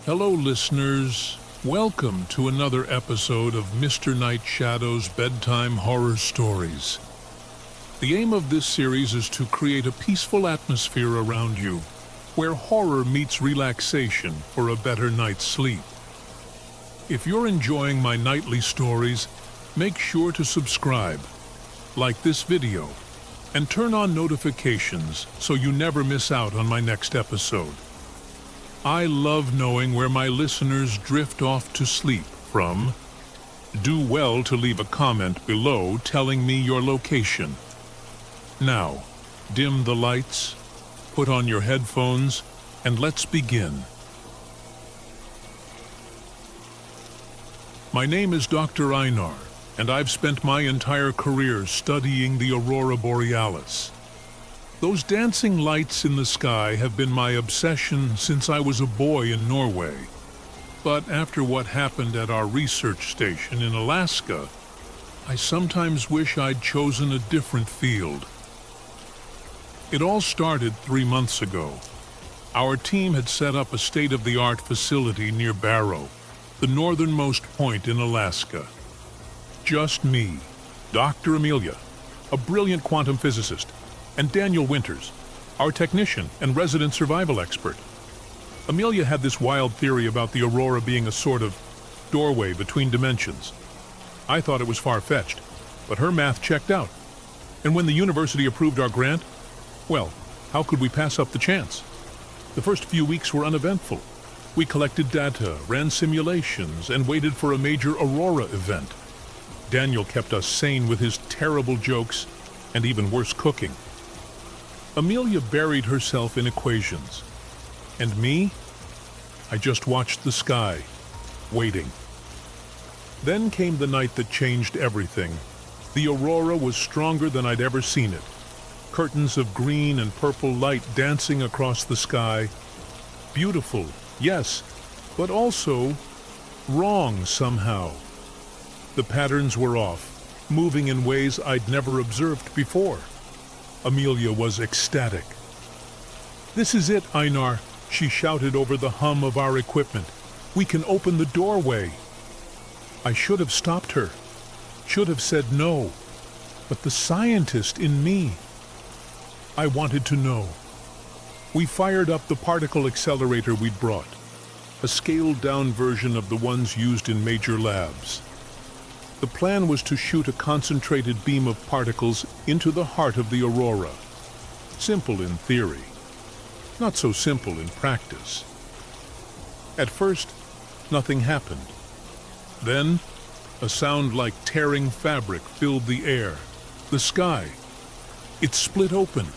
Hello, listeners. Welcome to another episode of Mr. Night Shadow's Bedtime Horror Stories. The aim of this series is to create a peaceful atmosphere around you, where horror meets relaxation for a better night's sleep. If you're enjoying my nightly stories, make sure to subscribe, like this video, and turn on notifications so you never miss out on my next episode. I love knowing where my listeners drift off to sleep from. Do well to leave a comment below telling me your location. Now, dim the lights, put on your headphones, and let's begin. My name is Dr. Einar, and I've spent my entire career studying the aurora borealis. Those dancing lights in the sky have been my obsession since I was a boy in Norway. But after what happened at our research station in Alaska, I sometimes wish I'd chosen a different field. It all started 3 months ago. Our team had set up a state-of-the-art facility near Barrow, the northernmost point in Alaska. Just me, Dr. Amelia, a brilliant quantum physicist, and Daniel Winters, our technician and resident survival expert. Amelia had this wild theory about the aurora being a sort of doorway between dimensions. I thought it was far-fetched, but her math checked out. And when the university approved our grant, well, how could we pass up the chance? The first few weeks were uneventful. We collected data, ran simulations, and waited for a major aurora event. Daniel kept us sane with his terrible jokes and even worse cooking. Amelia buried herself in equations. And me? I just watched the sky, waiting. Then came the night that changed everything. The aurora was stronger than I'd ever seen it. Curtains of green and purple light dancing across the sky. Beautiful, yes, but also wrong somehow. The patterns were off, moving in ways I'd never observed before. Amelia was ecstatic. "This is it, Einar," she shouted over the hum of our equipment. "We can open the doorway." I should have stopped her, should have said no, but the scientist in me, I wanted to know. We fired up the particle accelerator we'd brought, a scaled-down version of the ones used in major labs. The plan was to shoot a concentrated beam of particles into the heart of the aurora. Simple in theory, not so simple in practice. At first, nothing happened. Then, a sound like tearing fabric filled the air, the sky. It split open.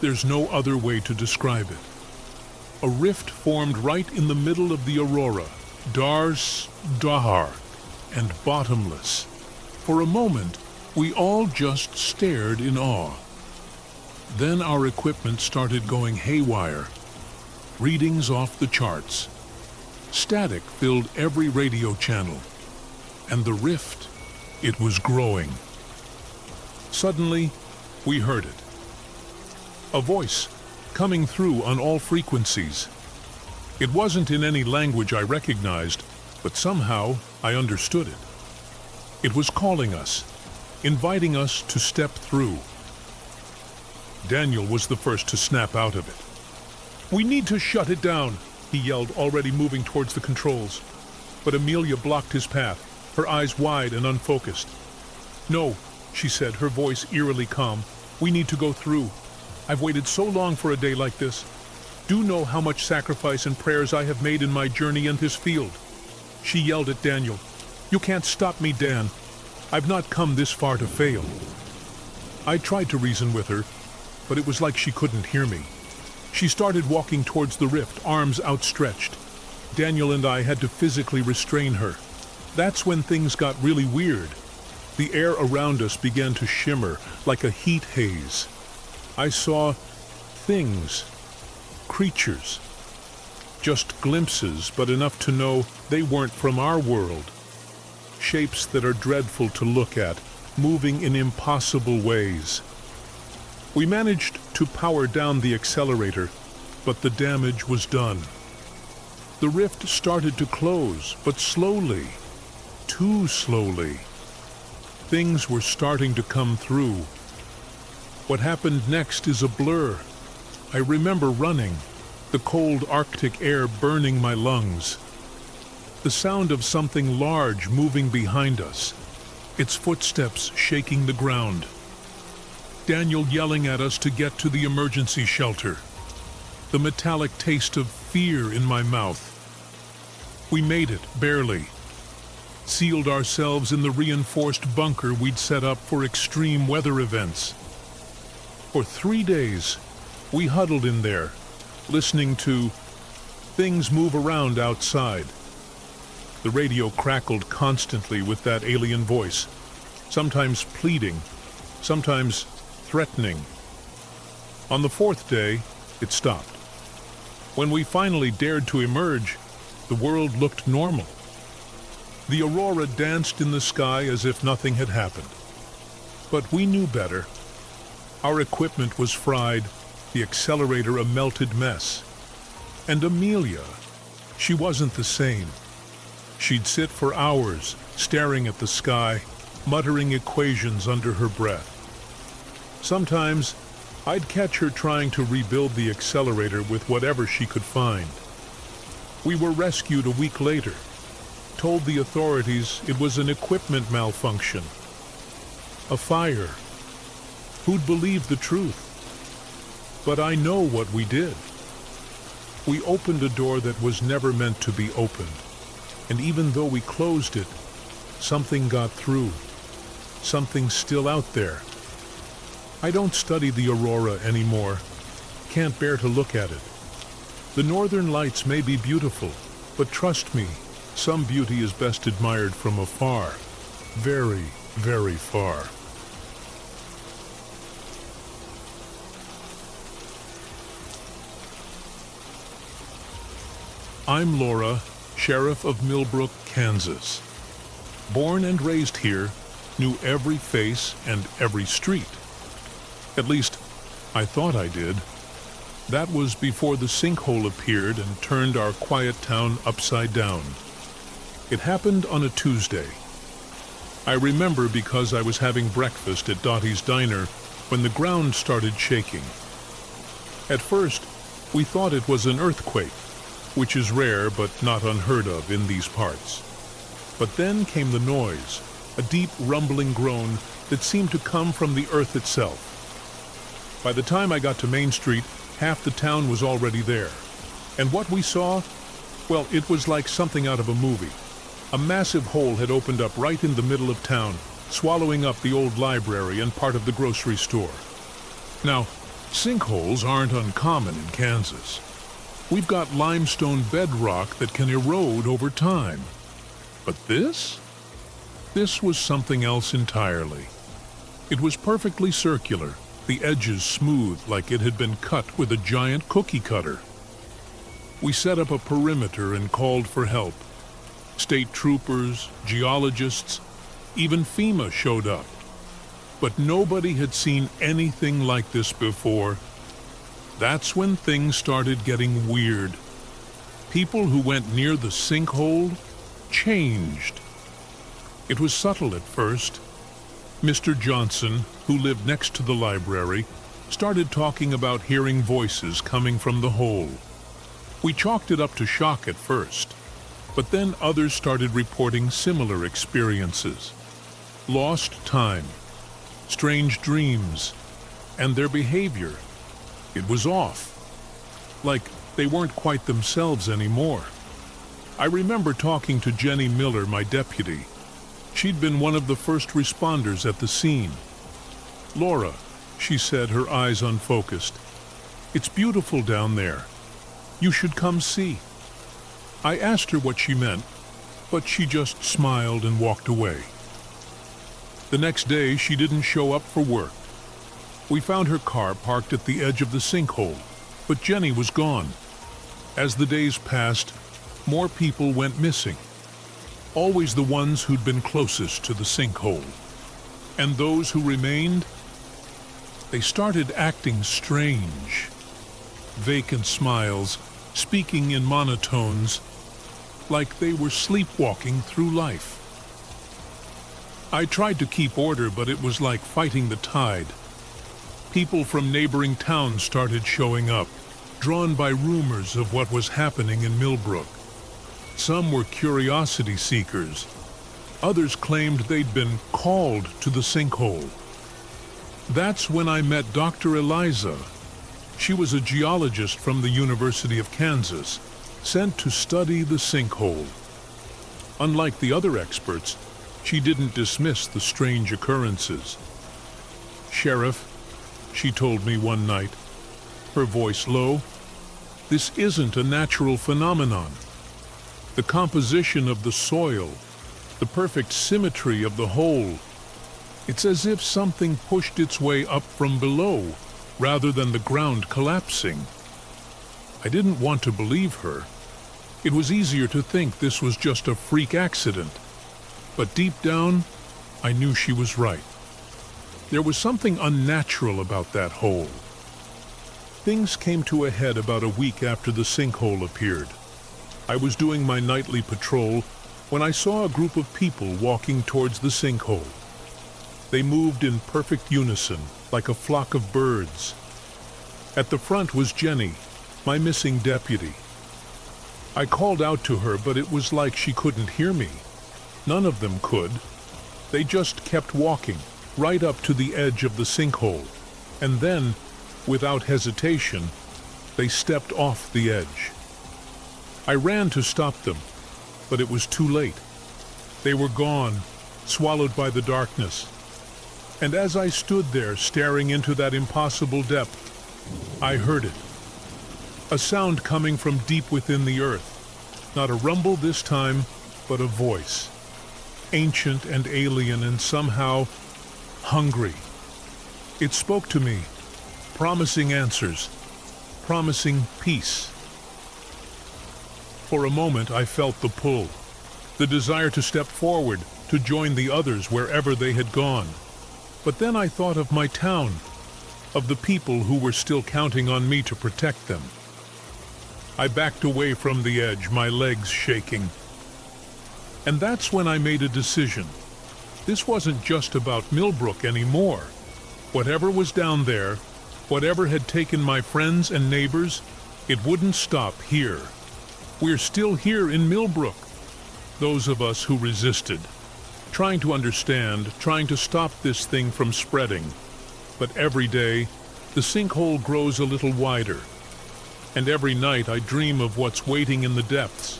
There's no other way to describe it. A rift formed right in the middle of the aurora, dark and bottomless. For a moment, we all just stared in awe. Then our equipment started going haywire. Readings off the charts. Static filled every radio channel. And the rift, it was growing. Suddenly, we heard it. A voice coming through on all frequencies. It wasn't in any language I recognized, but somehow I understood it. It was calling us, inviting us to step through. Daniel was the first to snap out of it. "We need to shut it down," he yelled, already moving towards the controls. But Amelia blocked his path, her eyes wide and unfocused. "No," she said, her voice eerily calm. "We need to go through. I've waited so long for a day like this. Do know how much sacrifice and prayers I have made in my journey in this field." She yelled at Daniel. "You can't stop me, Dan. I've not come this far to fail." I tried to reason with her, but it was like she couldn't hear me. She started walking towards the rift, arms outstretched. Daniel and I had to physically restrain her. That's when things got really weird. The air around us began to shimmer like a heat haze. I saw things, creatures. Just glimpses, but enough to know they weren't from our world. Shapes that are dreadful to look at, moving in impossible ways. We managed to power down the accelerator, but the damage was done. The rift started to close, but slowly, too slowly. Things were starting to come through. What happened next is a blur. I remember running, the cold Arctic air burning my lungs. The sound of something large moving behind us, its footsteps shaking the ground. Daniel yelling at us to get to the emergency shelter. The metallic taste of fear in my mouth. We made it, barely. Sealed ourselves in the reinforced bunker we'd set up for extreme weather events. For 3 days, we huddled in there, listening to things move around outside. The radio crackled constantly with that alien voice, sometimes pleading, sometimes threatening. On the 4th day, it stopped. When we finally dared to emerge, the world looked normal. The aurora danced in the sky as if nothing had happened. But we knew better. Our equipment was fried, the accelerator a melted mess. And Amelia, she wasn't the same. She'd sit for hours, staring at the sky, muttering equations under her breath. Sometimes, I'd catch her trying to rebuild the accelerator with whatever she could find. We were rescued a week later, told the authorities it was an equipment malfunction. A fire. Who'd believe the truth? But I know what we did. We opened a door that was never meant to be opened. And even though we closed it, something got through. Something's still out there. I don't study the aurora anymore. Can't bear to look at it. The northern lights may be beautiful, but trust me, some beauty is best admired from afar. Very, very far. I'm Laura, Sheriff of Millbrook, Kansas. Born and raised here, knew every face and every street. At least, I thought I did. That was before the sinkhole appeared and turned our quiet town upside down. It happened on a Tuesday. I remember because I was having breakfast at Dottie's Diner when the ground started shaking. At first, we thought it was an earthquake, which is rare but not unheard of in these parts. But then came the noise, a deep rumbling groan that seemed to come from the earth itself. By the time I got to Main Street, half the town was already there. And what we saw? Well, it was like something out of a movie. A massive hole had opened up right in the middle of town, swallowing up the old library and part of the grocery store. Now, sinkholes aren't uncommon in Kansas. We've got limestone bedrock that can erode over time. But this? This was something else entirely. It was perfectly circular, the edges smooth like it had been cut with a giant cookie cutter. We set up a perimeter and called for help. State troopers, geologists, even FEMA showed up. But nobody had seen anything like this before. That's when things started getting weird. People who went near the sinkhole changed. It was subtle at first. Mr. Johnson, who lived next to the library, started talking about hearing voices coming from the hole. We chalked it up to shock at first, but then others started reporting similar experiences. Lost time, strange dreams, and their behavior. It was off. Like they weren't quite themselves anymore. I remember talking to Jenny Miller, my deputy. She'd been one of the first responders at the scene. "Laura," she said, her eyes unfocused, "it's beautiful down there. You should come see." I asked her what she meant, but she just smiled and walked away. The next day, she didn't show up for work. We found her car parked at the edge of the sinkhole, but Jenny was gone. As the days passed, more people went missing. Always the ones who'd been closest to the sinkhole. And those who remained, they started acting strange. Vacant smiles, speaking in monotones, like they were sleepwalking through life. I tried to keep order, but it was like fighting the tide. People from neighboring towns started showing up, drawn by rumors of what was happening in Millbrook. Some were curiosity seekers. Others claimed they'd been called to the sinkhole. That's when I met Dr. Eliza. She was a geologist from the University of Kansas, sent to study the sinkhole. Unlike the other experts, she didn't dismiss the strange occurrences. "Sheriff," she told me one night, her voice low, "this isn't a natural phenomenon. The composition of the soil, the perfect symmetry of the hole, it's as if something pushed its way up from below, rather than the ground collapsing." I didn't want to believe her. It was easier to think this was just a freak accident. But deep down, I knew she was right. There was something unnatural about that hole. Things came to a head about a week after the sinkhole appeared. I was doing my nightly patrol when I saw a group of people walking towards the sinkhole. They moved in perfect unison, like a flock of birds. At the front was Jenny, my missing deputy. I called out to her, but it was like she couldn't hear me. None of them could. They just kept walking, right up to the edge of the sinkhole, and then, without hesitation, they stepped off the edge. I ran to stop them, but it was too late. They were gone, swallowed by the darkness. And as I stood there staring into that impossible depth, I heard it. A sound coming from deep within the earth. Not a rumble this time, but a voice. Ancient and alien and somehow hungry. It spoke to me, promising answers, promising peace. For a moment I felt the pull, the desire to step forward, to join the others wherever they had gone. But then I thought of my town, of the people who were still counting on me to protect them. I backed away from the edge, my legs shaking. And that's when I made a decision. This wasn't just about Millbrook anymore. Whatever was down there, whatever had taken my friends and neighbors, it wouldn't stop here. We're still here in Millbrook, those of us who resisted, trying to understand, trying to stop this thing from spreading. But every day, the sinkhole grows a little wider. And every night I dream of what's waiting in the depths.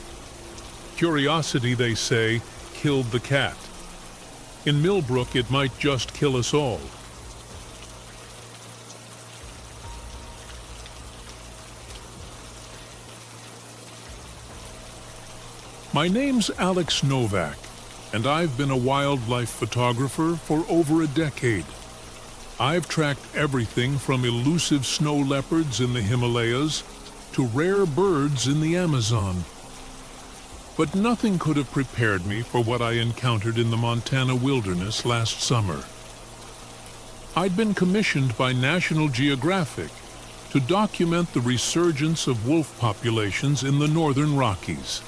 Curiosity, they say, killed the cat. In Millbrook, it might just kill us all. My name's Alex Novak, and I've been a wildlife photographer for over a decade. I've tracked everything from elusive snow leopards in the Himalayas to rare birds in the Amazon. But nothing could have prepared me for what I encountered in the Montana wilderness last summer. I'd been commissioned by National Geographic to document the resurgence of wolf populations in the northern Rockies.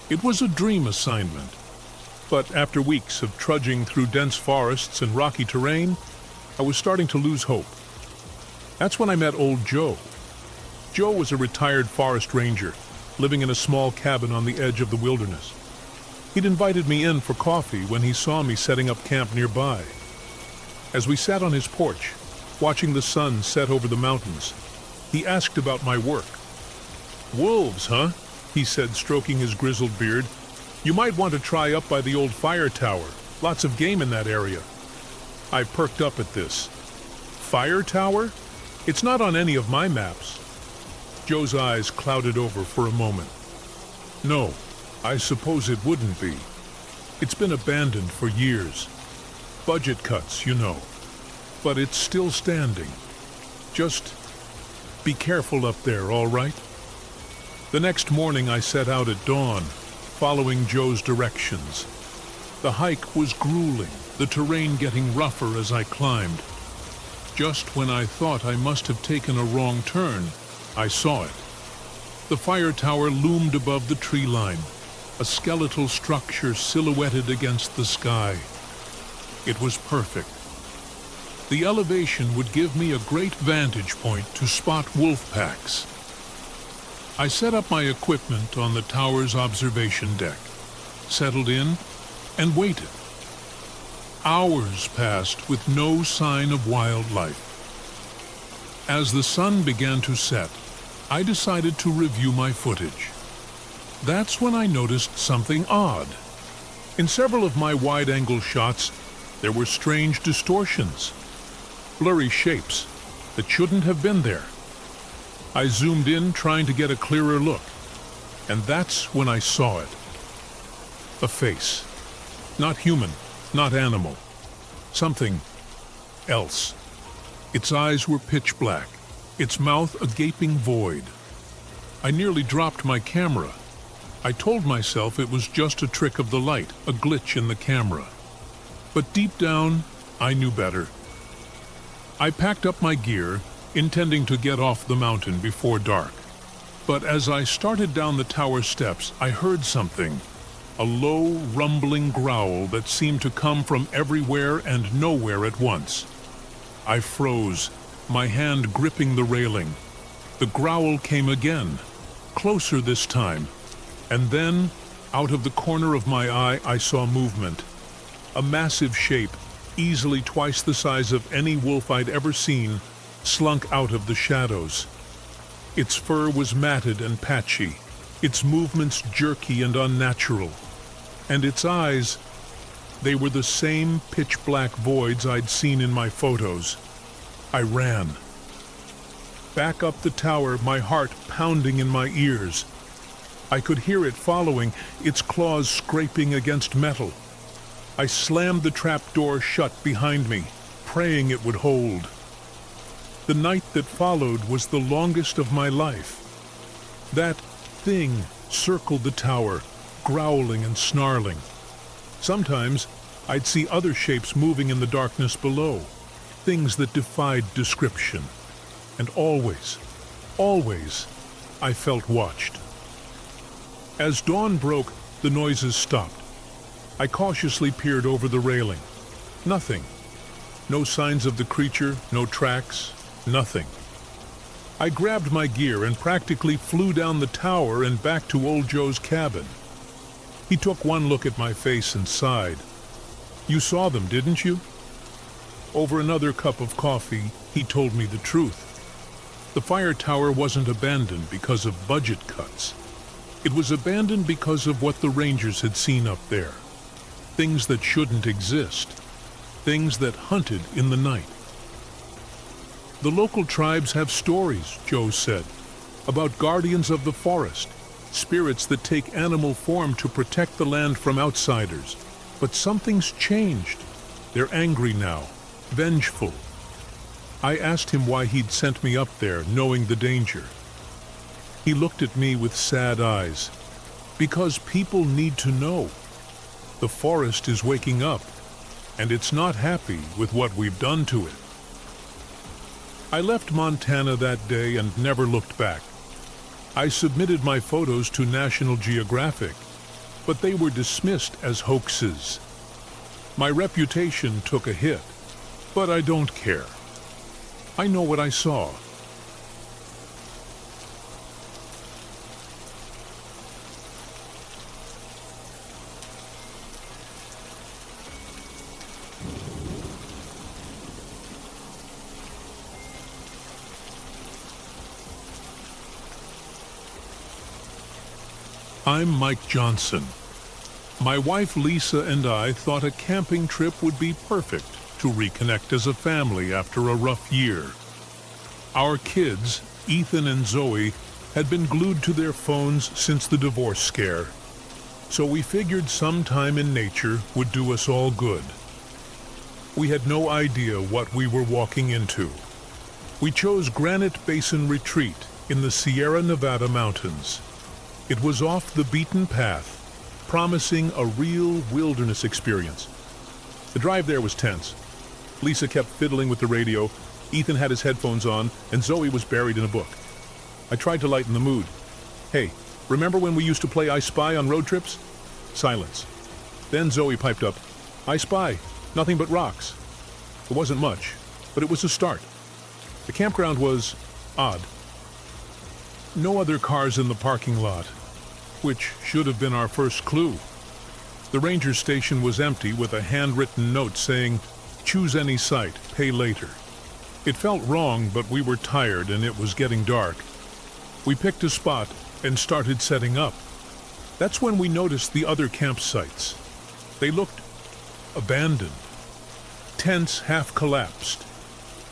It was a dream assignment, but after weeks of trudging through dense forests and rocky terrain, I was starting to lose hope. That's when I met old Joe. Joe was a retired forest ranger, living in a small cabin on the edge of the wilderness. He'd invited me in for coffee when he saw me setting up camp nearby. As we sat on his porch, watching the sun set over the mountains, he asked about my work. "Wolves, huh?" he said, stroking his grizzled beard. "You might want to try up by the old fire tower. Lots of game in that area." I perked up at this. Fire tower? It's not on any of my maps. Joe's eyes clouded over for a moment. "No, I suppose it wouldn't be. It's been abandoned for years. Budget cuts, you know. But it's still standing. Just be careful up there, all right?" The next morning I set out at dawn, following Joe's directions. The hike was grueling, the terrain getting rougher as I climbed. Just when I thought I must have taken a wrong turn, I saw it. The fire tower loomed above the tree line, a skeletal structure silhouetted against the sky. It was perfect. The elevation would give me a great vantage point to spot wolf packs. I set up my equipment on the tower's observation deck, settled in, and waited. Hours passed with no sign of wildlife. As the sun began to set, I decided to review my footage. That's when I noticed something odd. In several of my wide-angle shots, there were strange distortions, blurry shapes that shouldn't have been there. I zoomed in, trying to get a clearer look, and that's when I saw it. A face. Not human, not animal. Something else. Its eyes were pitch black, its mouth a gaping void. I nearly dropped my camera. I told myself it was just a trick of the light, a glitch in the camera. But deep down, I knew better. I packed up my gear, intending to get off the mountain before dark. But as I started down the tower steps, I heard something. A low, rumbling growl that seemed to come from everywhere and nowhere at once. I froze, my hand gripping the railing. The growl came again, closer this time. And then, out of the corner of my eye, I saw movement. A massive shape, easily twice the size of any wolf I'd ever seen, slunk out of the shadows. Its fur was matted and patchy, its movements jerky and unnatural. And its eyes, they were the same pitch-black voids I'd seen in my photos. I ran. Back up the tower, my heart pounding in my ears. I could hear it following, its claws scraping against metal. I slammed the trap door shut behind me, praying it would hold. The night that followed was the longest of my life. That thing circled the tower, growling and snarling. Sometimes I'd see other shapes moving in the darkness below, things that defied description. And always, I felt watched. As dawn broke, the noises stopped. I cautiously peered over the railing. Nothing. No signs of the creature, no tracks, nothing. I grabbed my gear and practically flew down the tower and back to Old Joe's cabin. He took one look at my face and sighed. "You saw them, didn't you?" Over another cup of coffee, he told me the truth. The fire tower wasn't abandoned because of budget cuts. It was abandoned because of what the rangers had seen up there. Things that shouldn't exist. Things that hunted in the night. The local tribes have stories, Joe said, about guardians of the forest, spirits that take animal form to protect the land from outsiders. But something's changed. They're angry now, vengeful. I asked him why he'd sent me up there, knowing the danger. He looked at me with sad eyes. Because people need to know. The forest is waking up, and it's not happy with what we've done to it. I left Montana that day and never looked back. I submitted my photos to National Geographic, but they were dismissed as hoaxes. My reputation took a hit, but I don't care. I know what I saw. I'm Mike Johnson. My wife Lisa and I thought a camping trip would be perfect to reconnect as a family after a rough year. Our kids, Ethan and Zoe, had been glued to their phones since the divorce scare, so we figured some time in nature would do us all good. We had no idea what we were walking into. We chose Granite Basin Retreat in the Sierra Nevada mountains. It was off the beaten path, promising a real wilderness experience. The drive there was tense. Lisa kept fiddling with the radio, Ethan had his headphones on, and Zoe was buried in a book. I tried to lighten the mood. "Hey, remember when we used to play I Spy on road trips? Silence. Then Zoe piped up, "I spy. Nothing but rocks." It wasn't much, but it was a start. The campground was odd. No other cars in the parking lot, which should have been our first clue. The ranger station was empty with a handwritten note saying, "Choose any site, pay later." It felt wrong, but we were tired and it was getting dark. We picked a spot and started setting up. That's when we noticed the other campsites. They looked abandoned. Tents half collapsed.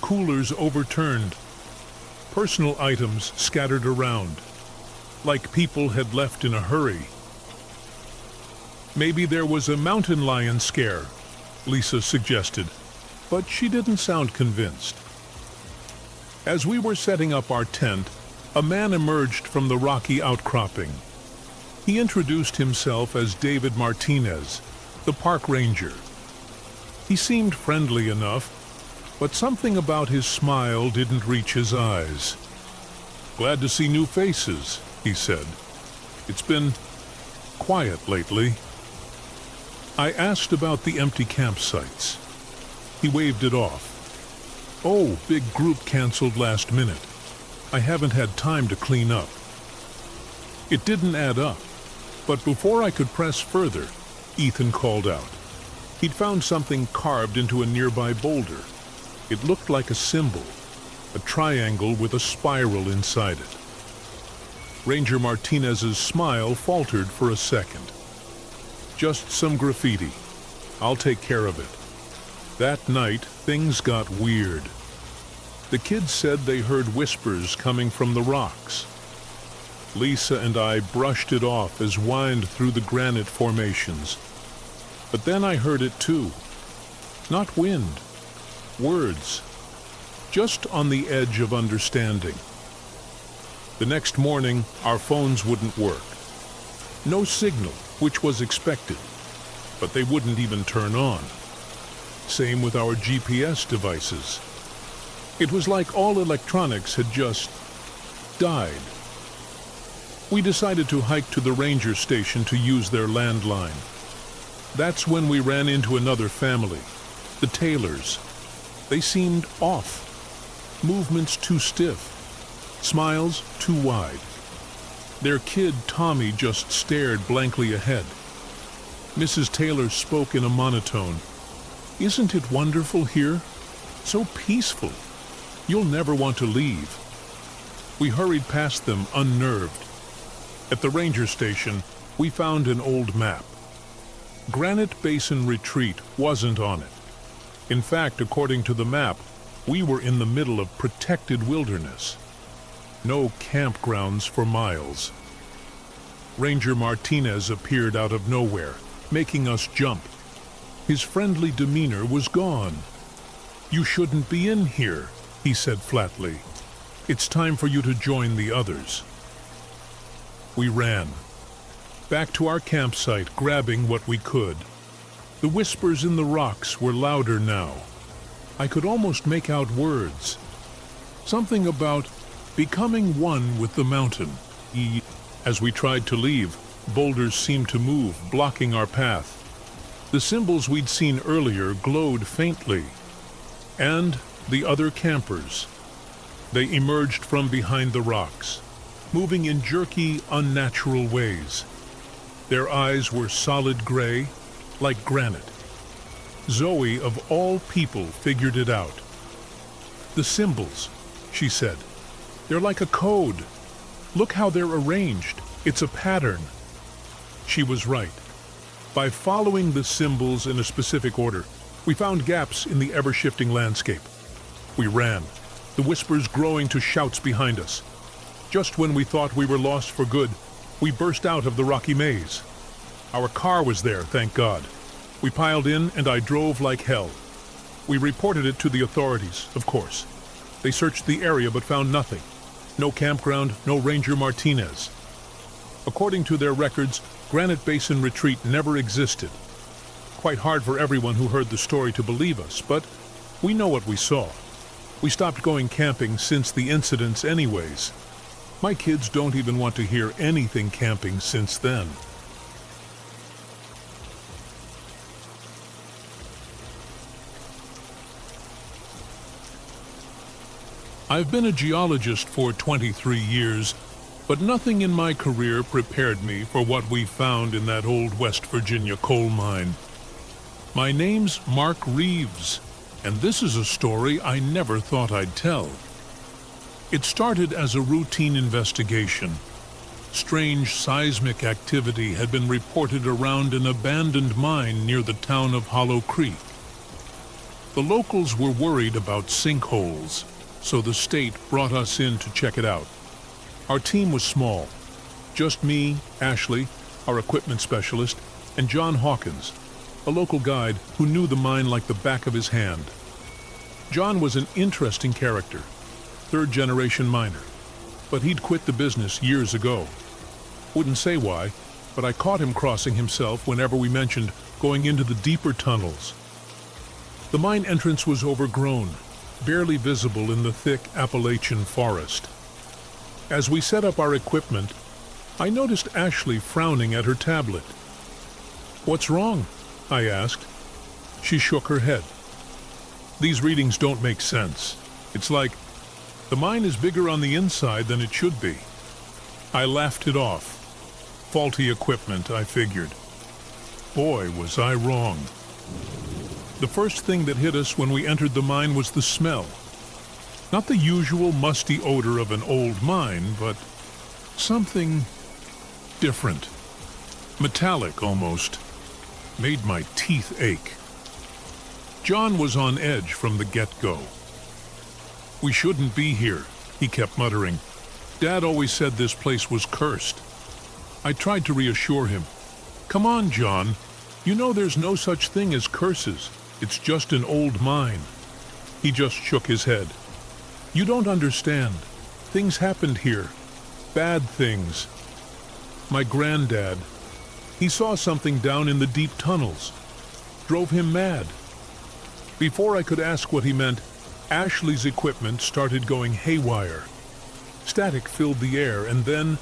Coolers overturned. Personal items scattered around, like people had left in a hurry. Maybe there was a mountain lion scare, Lisa suggested, but she didn't sound convinced. As we were setting up our tent, a man emerged from the rocky outcropping. He introduced himself as David Martinez, the park ranger. He seemed friendly enough, but something about his smile didn't reach his eyes. "Glad to see new faces," he said. "It's been quiet lately." I asked about the empty campsites. He waved it off. "Oh, big group canceled last minute. I haven't had time to clean up." It didn't add up, but before I could press further, Ethan called out. He'd found something carved into a nearby boulder. It looked like a symbol, a triangle with a spiral inside it. Ranger Martinez's smile faltered for a second. "Just some graffiti. I'll take care of it." That night, things got weird. The kids said they heard whispers coming from the rocks. Lisa and I brushed it off as wind through the granite formations. But then I heard it too. Not wind. Words. Just on the edge of understanding. The next morning, our phones wouldn't work. No signal, which was expected, but they wouldn't even turn on. Same with our GPS devices. It was like all electronics had just died. We decided to hike to the ranger station to use their landline. That's when we ran into another family, the Taylors. They seemed off. Movements too stiff. Smiles too wide. Their kid, Tommy, just stared blankly ahead. Mrs. Taylor spoke in a monotone. "Isn't it wonderful here? So peaceful. You'll never want to leave." We hurried past them, unnerved. At the ranger station, we found an old map. Granite Basin Retreat wasn't on it. In fact, according to the map, we were in the middle of protected wilderness. No campgrounds for miles. Ranger Martinez appeared out of nowhere, making us jump. His friendly demeanor was gone. "You shouldn't be in here," he said flatly. "It's time for you to join the others." We ran. Back to our campsite, grabbing what we could. The whispers in the rocks were louder now. I could almost make out words. Something about becoming one with the mountain. As we tried to leave, boulders seemed to move, blocking our path. The symbols we'd seen earlier glowed faintly. And the other campers. They emerged from behind the rocks, moving in jerky, unnatural ways. Their eyes were solid gray, like granite. Zoe, of all people, figured it out. "The symbols," she said. "They're like a code. Look how they're arranged. It's a pattern." She was right. By following the symbols in a specific order, we found gaps in the ever-shifting landscape. We ran, the whispers growing to shouts behind us. Just when we thought we were lost for good, we burst out of the rocky maze. Our car was there, thank God. We piled in and I drove like hell. We reported it to the authorities, of course. They searched the area but found nothing. No campground, no Ranger Martinez. According to their records, Granite Basin Retreat never existed. Quite hard for everyone who heard the story to believe us, but we know what we saw. We stopped going camping since the incidents anyways. My kids don't even want to hear anything camping since then. I've been a geologist for 23 years, but nothing in my career prepared me for what we found in that old West Virginia coal mine. My name's Mark Reeves, and this is a story I never thought I'd tell. It started as a routine investigation. Strange seismic activity had been reported around an abandoned mine near the town of Hollow Creek. The locals were worried about sinkholes, so the state brought us in to check it out. Our team was small. Just me, Ashley, our equipment specialist, and John Hawkins, a local guide who knew the mine like the back of his hand. John was an interesting character, third-generation miner, but he'd quit the business years ago. Wouldn't say why, but I caught him crossing himself whenever we mentioned going into the deeper tunnels. The mine entrance was overgrown, barely visible in the thick Appalachian forest. As we set up our equipment, I noticed Ashley frowning at her tablet. "What's wrong?" I asked. She shook her head. "These readings don't make sense. It's like the mine is bigger on the inside than it should be." I laughed it off. Faulty equipment, I figured. Boy, was I wrong. The first thing that hit us when we entered the mine was the smell. Not the usual musty odor of an old mine, but something different. Metallic, almost. Made my teeth ache. John was on edge from the get-go. "We shouldn't be here," he kept muttering. "Dad always said this place was cursed." I tried to reassure him. "Come on, John. You know there's no such thing as curses. It's just an old mine." He just shook his head. "You don't understand. Things happened here. Bad things. My granddad, he saw something down in the deep tunnels. Drove him mad." Before I could ask what he meant, Ashley's equipment started going haywire. Static filled the air, and then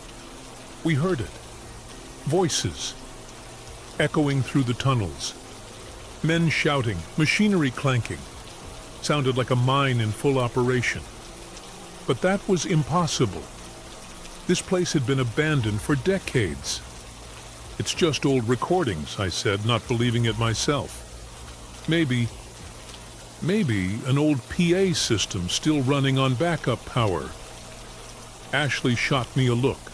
we heard it. Voices echoing through the tunnels. Men shouting, machinery clanking. Sounded like a mine in full operation. But that was impossible. This place had been abandoned for decades. "It's just old recordings," I said, not believing it myself. Maybe an old PA system still running on backup power." Ashley shot me a look.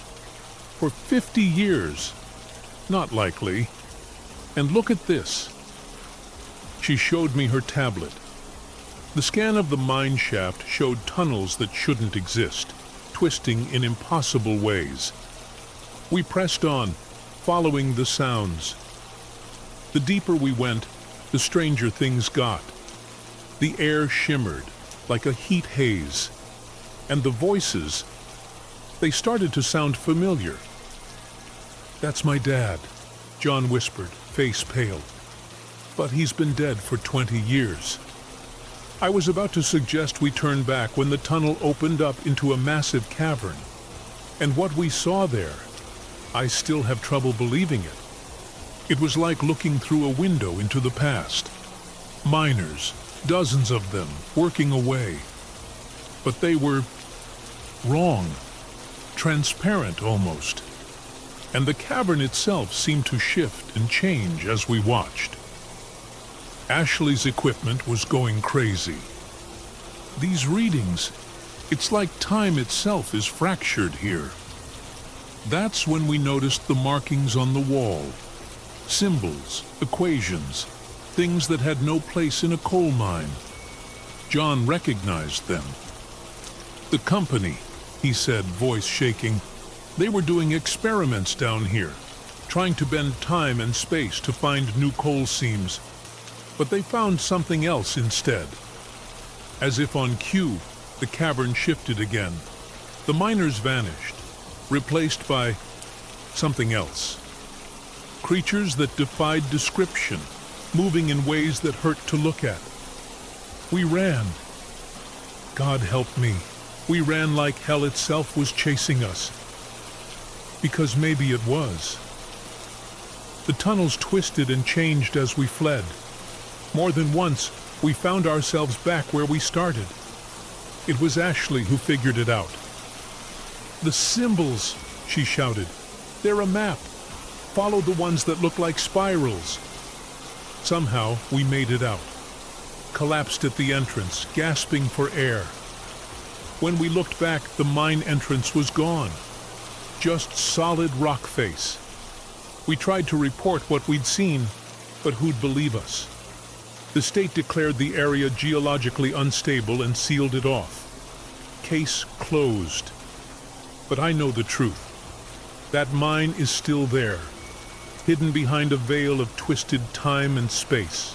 "For 50 years? Not likely. And look at this." She showed me her tablet. The scan of the mine shaft showed tunnels that shouldn't exist, twisting in impossible ways. We pressed on, following the sounds. The deeper we went, the stranger things got. The air shimmered like a heat haze, and the voices, they started to sound familiar. "That's my dad," John whispered, face pale. "But he's been dead for 20 years. I was about to suggest we turn back when the tunnel opened up into a massive cavern. And what we saw there, I still have trouble believing it. It was like looking through a window into the past. Miners, dozens of them, working away. But they were wrong, transparent almost. And the cavern itself seemed to shift and change as we watched. Ashley's equipment was going crazy. These readings, it's like time itself is fractured here. That's when we noticed the markings on the wall. Symbols, equations, things that had no place in a coal mine. John recognized them. "The company," he said, voice shaking, "they were doing experiments down here, trying to bend time and space to find new coal seams. But they found something else instead." As if on cue, the cavern shifted again. The miners vanished, replaced by something else. Creatures that defied description, moving in ways that hurt to look at. We ran. God help me. We ran like hell itself was chasing us. Because maybe it was. The tunnels twisted and changed as we fled. More than once, we found ourselves back where we started. It was Ashley who figured it out. "The symbols," she shouted. "They're a map. Follow the ones that look like spirals." Somehow, we made it out. Collapsed at the entrance, gasping for air. When we looked back, the mine entrance was gone. Just solid rock face. We tried to report what we'd seen, but who'd believe us? The state declared the area geologically unstable and sealed it off. Case closed. But I know the truth. That mine is still there, hidden behind a veil of twisted time and space.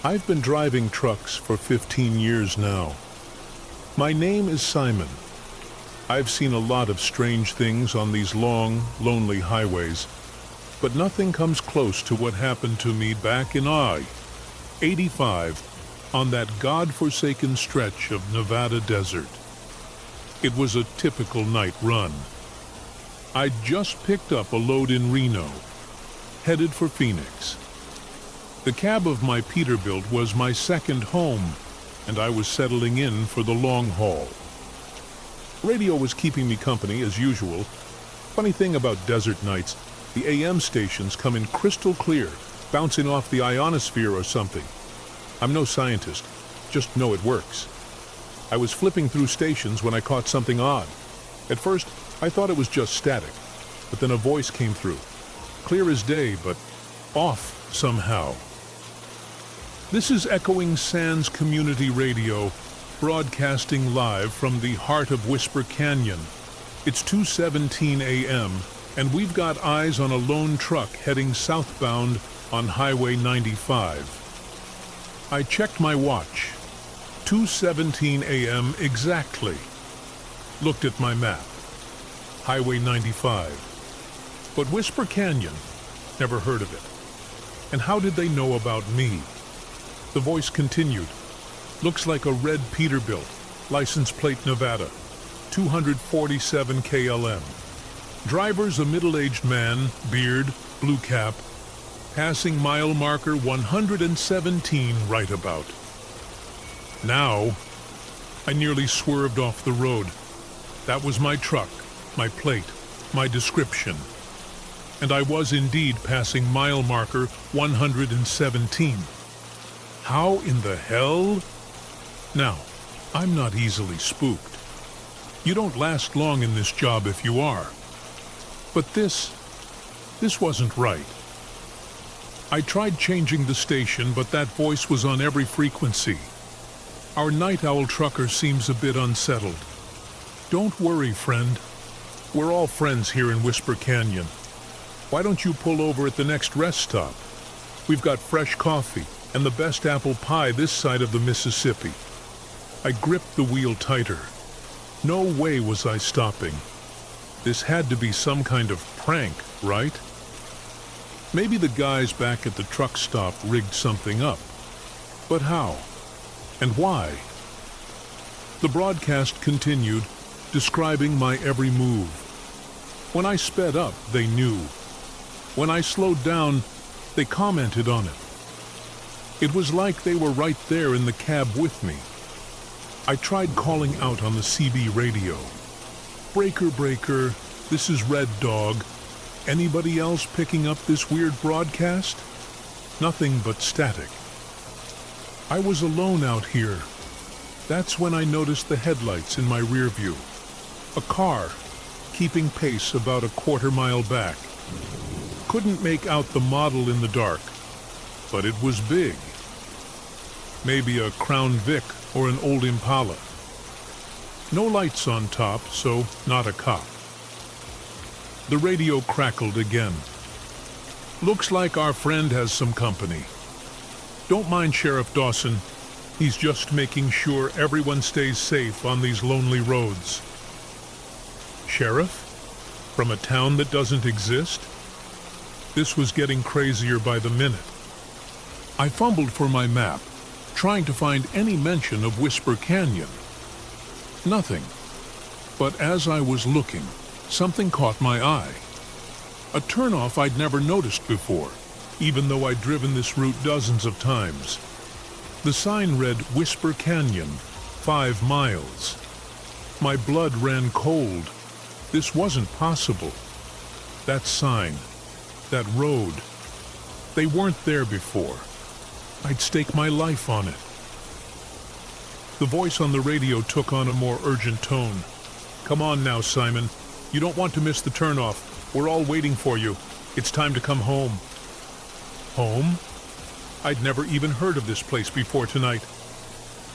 I've been driving trucks for 15 years now. My name is Simon. I've seen a lot of strange things on these long, lonely highways, but nothing comes close to what happened to me back in '85 on that God-forsaken stretch of Nevada desert. It was a typical night run. I'd just picked up a load in Reno, headed for Phoenix. The cab of my Peterbilt was my second home, and I was settling in for the long haul. Radio was keeping me company as usual. Funny thing about desert nights, the AM stations come in crystal clear, bouncing off the ionosphere or something. I'm no scientist, just know it works. I was flipping through stations when I caught something odd. At first, I thought it was just static, but then a voice came through. Clear as day, but off somehow. This is Echoing Sands Community Radio, broadcasting live from the heart of Whisper Canyon. It's 2:17 a.m., and we've got eyes on a lone truck heading southbound on Highway 95. I checked my watch. 2:17 a.m. exactly. Looked at my map. Highway 95. But Whisper Canyon, never heard of it. And how did they know about me? The voice continued. Looks like a red Peterbilt, license plate Nevada, 247 KLM. Driver's a middle-aged man, beard, blue cap, passing mile marker 117 right about. Now, I nearly swerved off the road. That was my truck, my plate, my description. And I was indeed passing mile marker 117. How in the hell? Now, I'm not easily spooked. You don't last long in this job if you are. But this wasn't right. I tried changing the station, but that voice was on every frequency. Our night owl trucker seems a bit unsettled. Don't worry, friend. We're all friends here in Whisper Canyon. Why don't you pull over at the next rest stop? We've got fresh coffee and the best apple pie this side of the Mississippi. I gripped the wheel tighter. No way was I stopping. This had to be some kind of prank, right? Maybe the guys back at the truck stop rigged something up. But how? And why? The broadcast continued, describing my every move. When I sped up, they knew. When I slowed down, they commented on it. It was like they were right there in the cab with me. I tried calling out on the CB radio. Breaker, breaker, this is Red Dog. Anybody else picking up this weird broadcast? Nothing but static. I was alone out here. That's when I noticed the headlights in my rear view. A car, keeping pace about a quarter-mile back. Couldn't make out the model in the dark, but it was big. Maybe a Crown Vic or an old Impala. No lights on top, so not a cop. The radio crackled again. Looks like our friend has some company. Don't mind Sheriff Dawson. He's just making sure everyone stays safe on these lonely roads. Sheriff? From a town that doesn't exist? This was getting crazier by the minute. I fumbled for my map, trying to find any mention of Whisper Canyon. Nothing. But as I was looking, something caught my eye. A turnoff I'd never noticed before, even though I'd driven this route dozens of times. The sign read Whisper Canyon, 5 miles. My blood ran cold. This wasn't possible. That sign, that road, they weren't there before. I'd stake my life on it. The voice on the radio took on a more urgent tone. "Come on now, Simon. You don't want to miss the turnoff. We're all waiting for you. It's time to come home." Home? I'd never even heard of this place before tonight.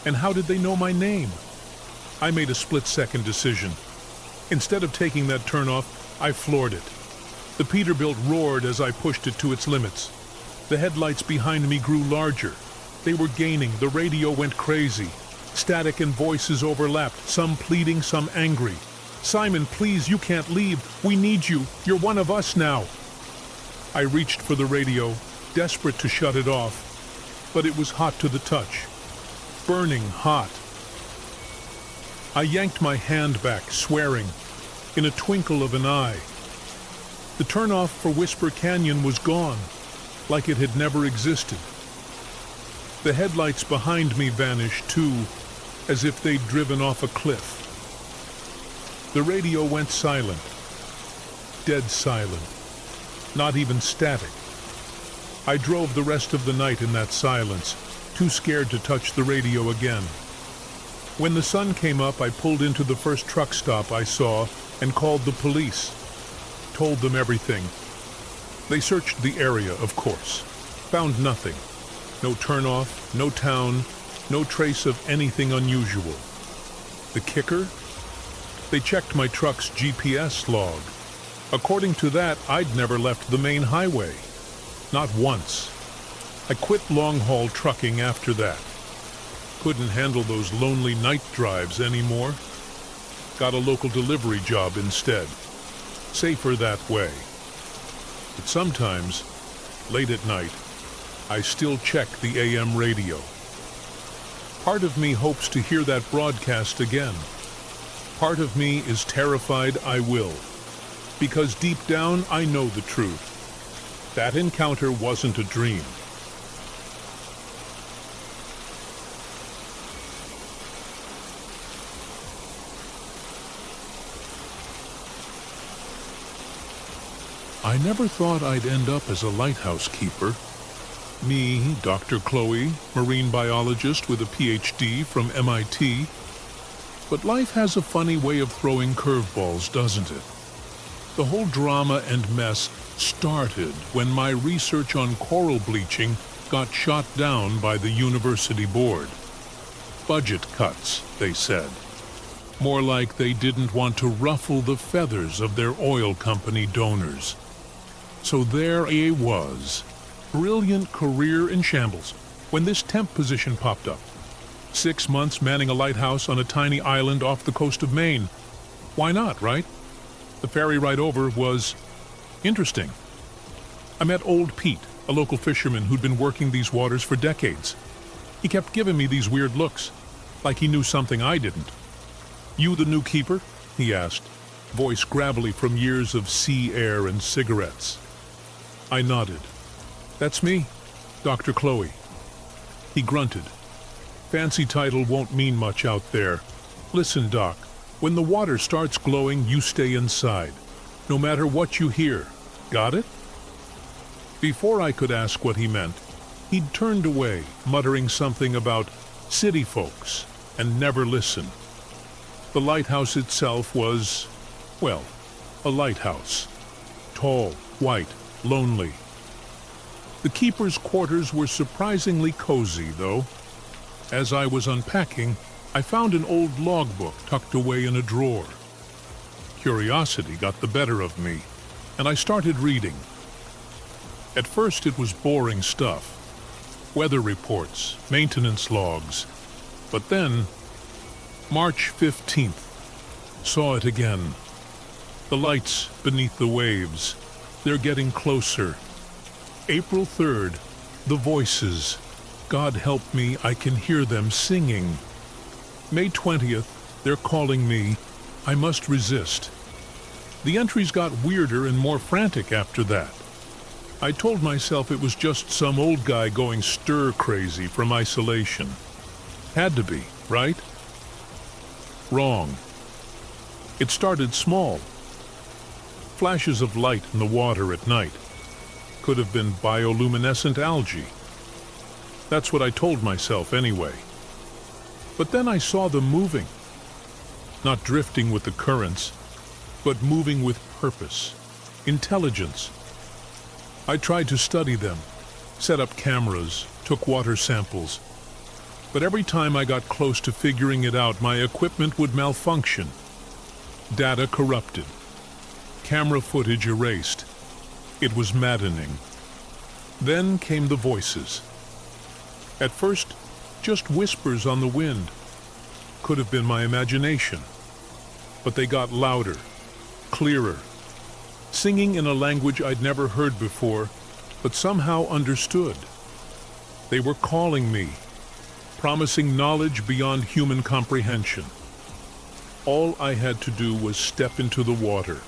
And how did they know my name? I made a split-second decision. Instead of taking that turnoff, I floored it. The Peterbilt roared as I pushed it to its limits. The headlights behind me grew larger. They were gaining. The radio went crazy. Static and voices overlapped, some pleading, some angry. "Simon, please, you can't leave. We need you. You're one of us now." I reached for the radio, desperate to shut it off, but it was hot to the touch. Burning hot. I yanked my hand back, swearing, in a twinkle of an eye. The turnoff for Whisper Canyon was gone, like it had never existed. The headlights behind me vanished too, as if they'd driven off a cliff. The radio went silent. Dead silent. Not even static. I drove the rest of the night in that silence, too scared to touch the radio again. When the sun came up, I pulled into the first truck stop I saw and called the police. Told them everything. They searched the area, of course. Found nothing. No turnoff, no town, no trace of anything unusual. The kicker? They checked my truck's GPS log. According to that, I'd never left the main highway. Not once. I quit long-haul trucking after that. Couldn't handle those lonely night drives anymore. Got a local delivery job instead. Safer that way. But sometimes, late at night, I still check the AM radio. Part of me hopes to hear that broadcast again. Part of me is terrified I will. Because deep down, I know the truth. That encounter wasn't a dream. I never thought I'd end up as a lighthouse keeper. Me, Dr. Chloe, marine biologist with a PhD from MIT. But life has a funny way of throwing curveballs, doesn't it? The whole drama and mess started when my research on coral bleaching got shot down by the university board. Budget cuts, they said. More like they didn't want to ruffle the feathers of their oil company donors. So there I was, brilliant career in shambles, when this temp position popped up. 6 months manning a lighthouse on a tiny island off the coast of Maine. Why not, right? The ferry ride over was interesting. I met Old Pete, a local fisherman who'd been working these waters for decades. He kept giving me these weird looks, like he knew something I didn't. "You the new keeper?" he asked, voice gravelly from years of sea air and cigarettes. I nodded. "That's me, Dr. Chloe." He grunted. "Fancy title won't mean much out there. Listen, Doc, when the water starts glowing, you stay inside, no matter what you hear. Got it?" Before I could ask what he meant, he'd turned away, muttering something about city folks, and never listened. The lighthouse itself was, well, a lighthouse. Tall, white, lonely. The keeper's quarters were surprisingly cozy, though. As I was unpacking, I found an old logbook tucked away in a drawer. Curiosity got the better of me, and I started reading. At first it was boring stuff. Weather reports, maintenance logs. But then, March 15th, saw it again. The lights beneath the waves. They're getting closer. April 3rd, the voices. God help me, I can hear them singing. May 20th, They're calling me. I must resist. The entries got weirder and more frantic after that. I told myself it was just some old guy going stir-crazy from isolation. Had to be, right? Wrong. It started small. Flashes of light in the water at night. Could have been bioluminescent algae. That's what I told myself anyway. But then I saw them moving. Not drifting with the currents, but moving with purpose, intelligence. I tried to study them, set up cameras, took water samples. But every time I got close to figuring it out, my equipment would malfunction. Data corrupted. Camera footage erased. It was maddening. Then came the voices. At first, just whispers on the wind. Could have been my imagination. But they got louder, clearer, singing in a language I'd never heard before, but somehow understood. They were calling me, promising knowledge beyond human comprehension. All I had to do was step into the water.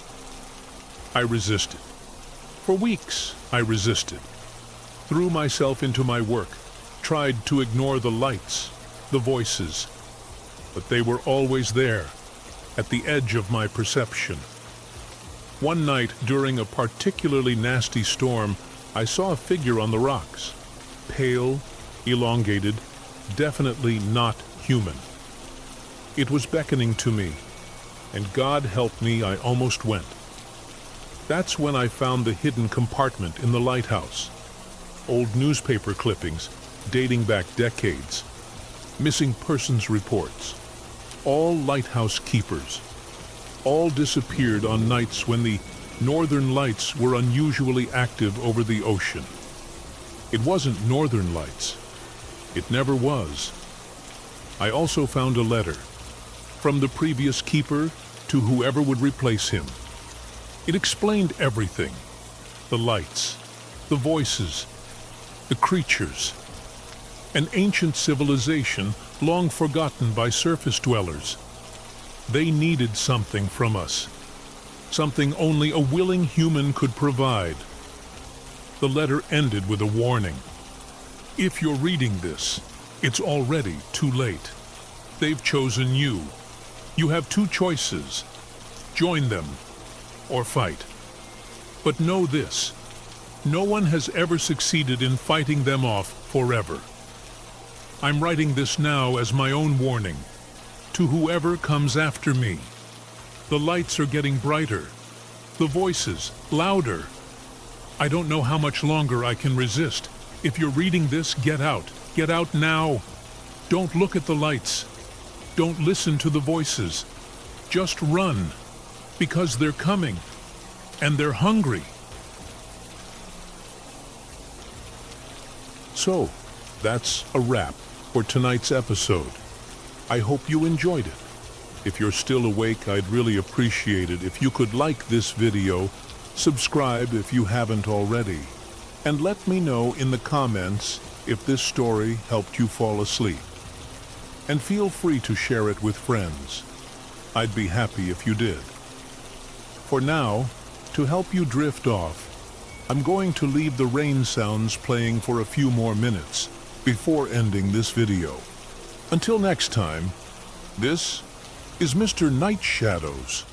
I resisted. For weeks, I resisted. Threw myself into my work, tried to ignore the lights, the voices, but they were always there, at the edge of my perception. One night, during a particularly nasty storm, I saw a figure on the rocks. Pale, elongated, definitely not human. It was beckoning to me, and God help me, I almost went. That's when I found the hidden compartment in the lighthouse. Old newspaper clippings, dating back decades. Missing persons reports. All lighthouse keepers. All disappeared on nights when the northern lights were unusually active over the ocean. It wasn't northern lights. It never was. I also found a letter from the previous keeper to whoever would replace him. It explained everything. The lights, the voices, the creatures. An ancient civilization long forgotten by surface dwellers. They needed something from us. Something only a willing human could provide. The letter ended with a warning. If you're reading this, it's already too late. They've chosen you. You have two choices. Join them or fight. But know this, no one has ever succeeded in fighting them off forever. I'm writing this now as my own warning to whoever comes after me. The lights are getting brighter, the voices louder. I don't know how much longer I can resist. If you're reading this, get out. Get out now. Don't look at the lights. Don't listen to the voices. Just run, because they're coming, and they're hungry. So, that's a wrap for tonight's episode. I hope you enjoyed it. If you're still awake, I'd really appreciate it if you could like this video, subscribe if you haven't already, and let me know in the comments if this story helped you fall asleep. And feel free to share it with friends. I'd be happy if you did. For now, to help you drift off, I'm going to leave the rain sounds playing for a few more minutes before ending this video. Until next time, this is Mr. Night Shadows.